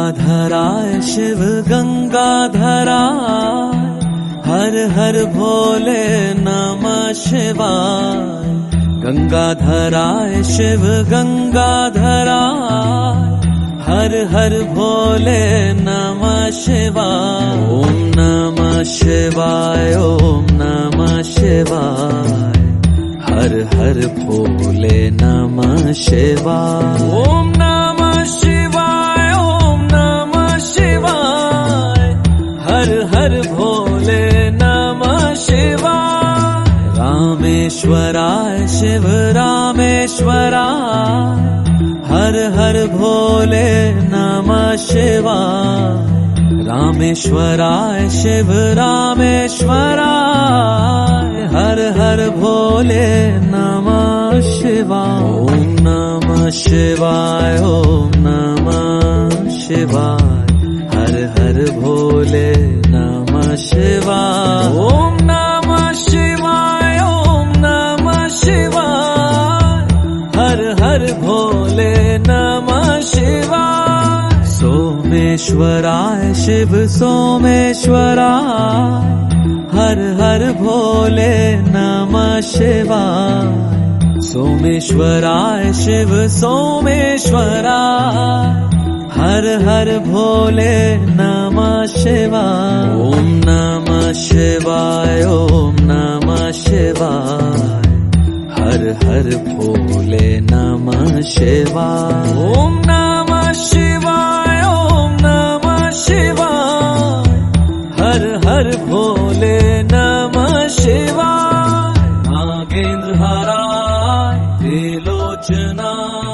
गंगाधराय शिव गंगाधराय, हर हर भोले नमः शिवाय। गंगाधराय शिव गंगाधराय, हर हर भोले नमः शिवाय। ओम नमः शिवाय, ओम नमः शिवाय, हर हर भोले नमः शिवाय। ओम नमः शिवाय, ओम नमः शिवाय, हर हर भोले नमः शिवाय। रामेश्वराय शिव रामेश्वराय, हर हर भोले नमः शिवाय। रामेश्वराय शिव रामेश्वराय, हर हर भोले नमः शिवाय। ओम नमः शिवाय, ओम नमः शिवाय, हर हर भोले नमः शिवाय। ओम नमः शिवाय, ओम नमः शिवाय, हर हर भोले नमः शिवाय। सोमेश्वराय शिव सोमेश्वराय, हर हर भोले नमः शिवाय। सोमेश्वराय शिव सोमेश्वराय, हर हर भोले नमः शिवाय। ओम नमः शिवाय, ओम नमः शिवाय, हर हर भोले नमः शिवाय। ओम नमः शिवाय, ओम नमः शिवाय, हर हर भोले नमः शिवाय। नागेंद्र हराय त्रिलोचनाय,